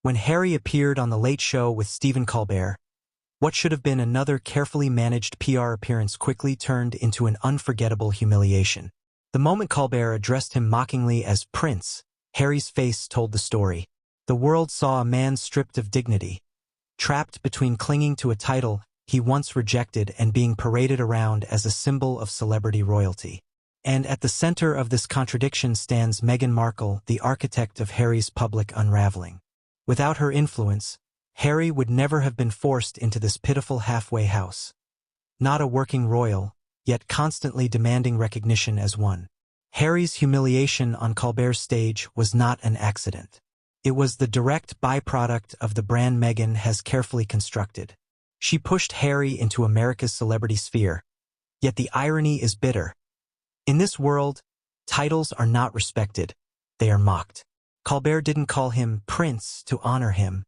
When Harry appeared on The Late Show with Stephen Colbert, what should have been another carefully managed PR appearance quickly turned into an unforgettable humiliation. The moment Colbert addressed him mockingly as Prince, Harry's face told the story. The world saw a man stripped of dignity, trapped between clinging to a title he once rejected and being paraded around as a symbol of celebrity royalty. And at the center of this contradiction stands Meghan Markle, the architect of Harry's public unraveling. Without her influence, Harry would never have been forced into this pitiful halfway house. Not a working royal, yet constantly demanding recognition as one. Harry's humiliation on Colbert's stage was not an accident. It was the direct byproduct of the brand Meghan has carefully constructed. She pushed Harry into America's celebrity sphere, yet the irony is bitter. In this world, titles are not respected, they are mocked. Colbert didn't call him Prince to honor him.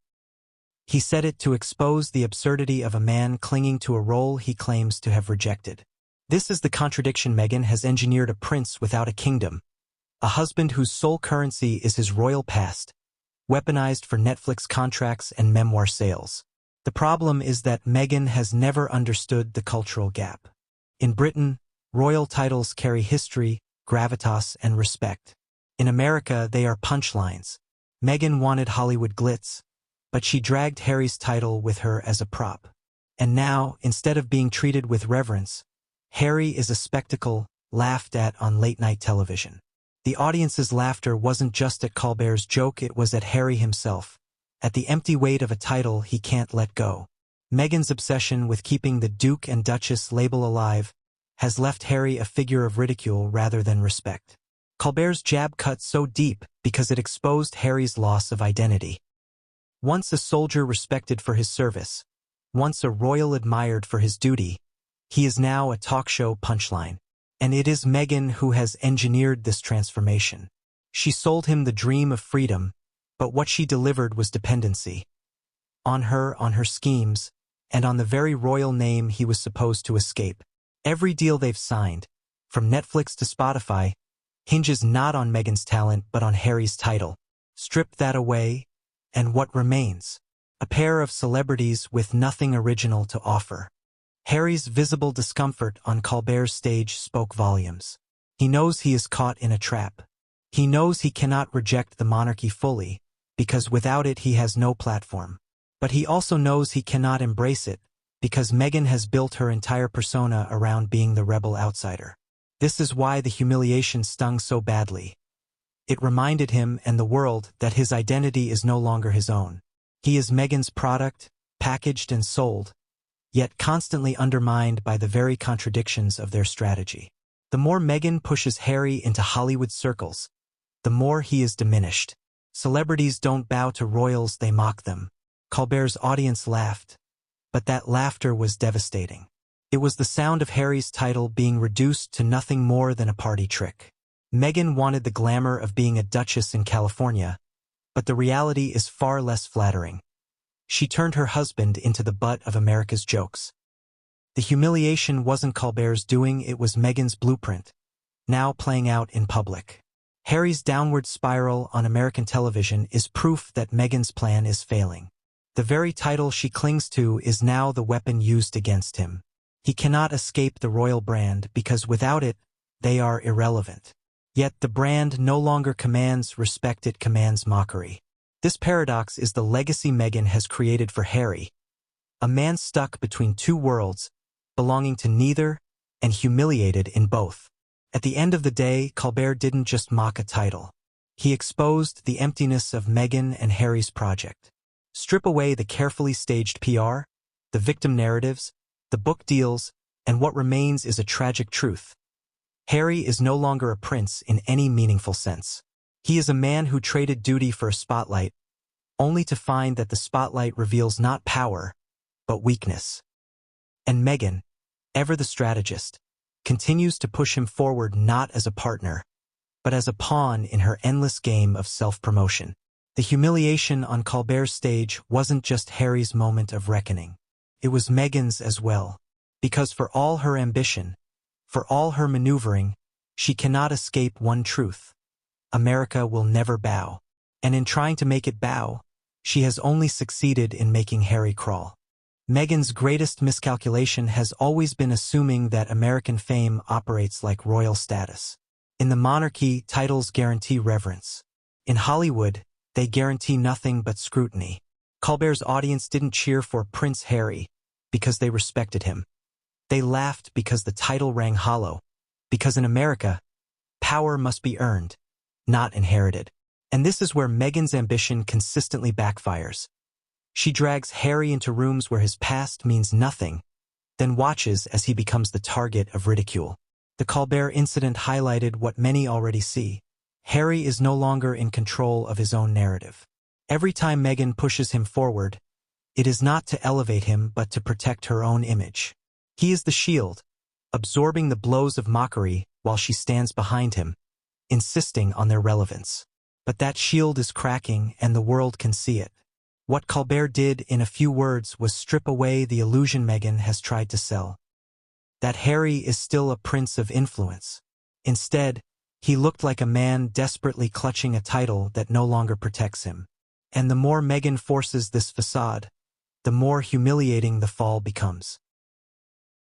He said it to expose the absurdity of a man clinging to a role he claims to have rejected. This is the contradiction. Meghan has engineered a prince without a kingdom, a husband whose sole currency is his royal past, weaponized for Netflix contracts and memoir sales. The problem is that Meghan has never understood the cultural gap. In Britain, royal titles carry history, gravitas, and respect. In America, they are punchlines. Meghan wanted Hollywood glitz, but she dragged Harry's title with her as a prop. And now, instead of being treated with reverence, Harry is a spectacle laughed at on late-night television. The audience's laughter wasn't just at Colbert's joke, it was at Harry himself, at the empty weight of a title he can't let go. Meghan's obsession with keeping the Duke and Duchess label alive has left Harry a figure of ridicule rather than respect. Colbert's jab cut so deep because it exposed Harry's loss of identity. Once a soldier respected for his service, once a royal admired for his duty, he is now a talk show punchline. And it is Meghan who has engineered this transformation. She sold him the dream of freedom, but what she delivered was dependency. On her schemes, and on the very royal name he was supposed to escape. Every deal they've signed, from Netflix to Spotify, hinges not on Meghan's talent but on Harry's title. Strip that away, and what remains? A pair of celebrities with nothing original to offer. Harry's visible discomfort on Colbert's stage spoke volumes. He knows he is caught in a trap. He knows he cannot reject the monarchy fully, because without it he has no platform. But he also knows he cannot embrace it, because Meghan has built her entire persona around being the rebel outsider. This is why the humiliation stung so badly. It reminded him and the world that his identity is no longer his own. He is Meghan's product, packaged and sold, yet constantly undermined by the very contradictions of their strategy. The more Meghan pushes Harry into Hollywood circles, the more he is diminished. Celebrities don't bow to royals, they mock them. Colbert's audience laughed, but that laughter was devastating. It was the sound of Harry's title being reduced to nothing more than a party trick. Meghan wanted the glamour of being a duchess in California, but the reality is far less flattering. She turned her husband into the butt of America's jokes. The humiliation wasn't Colbert's doing, it was Meghan's blueprint, now playing out in public. Harry's downward spiral on American television is proof that Meghan's plan is failing. The very title she clings to is now the weapon used against him. He cannot escape the royal brand because without it, they are irrelevant. Yet the brand no longer commands respect, it commands mockery. This paradox is the legacy Meghan has created for Harry, a man stuck between two worlds, belonging to neither and humiliated in both. At the end of the day, Colbert didn't just mock a title. He exposed the emptiness of Meghan and Harry's project. Strip away the carefully staged PR, the victim narratives, the book deals, and what remains is a tragic truth. Harry is no longer a prince in any meaningful sense. He is a man who traded duty for a spotlight, only to find that the spotlight reveals not power, but weakness. And Meghan, ever the strategist, continues to push him forward not as a partner, but as a pawn in her endless game of self-promotion. The humiliation on Colbert's stage wasn't just Harry's moment of reckoning. It was Meghan's as well, because for all her ambition, for all her maneuvering, she cannot escape one truth. America will never bow. And in trying to make it bow, She has only succeeded in making Harry crawl. Meghan's greatest miscalculation has always been assuming that American fame operates like royal status. In the monarchy, titles guarantee reverence. In Hollywood, they guarantee nothing but scrutiny. Colbert's audience didn't cheer for Prince Harry because they respected him. They laughed because the title rang hollow. Because in America, power must be earned, not inherited. And this is where Meghan's ambition consistently backfires. She drags Harry into rooms where his past means nothing, then watches as he becomes the target of ridicule. The Colbert incident highlighted what many already see. Harry is no longer in control of his own narrative. Every time Meghan pushes him forward, it is not to elevate him but to protect her own image. He is the shield, absorbing the blows of mockery while she stands behind him, insisting on their relevance. But that shield is cracking and the world can see it. What Colbert did in a few words was strip away the illusion Meghan has tried to sell. That Harry is still a prince of influence. Instead, he looked like a man desperately clutching a title that no longer protects him. And the more Meghan forces this facade, the more humiliating the fall becomes.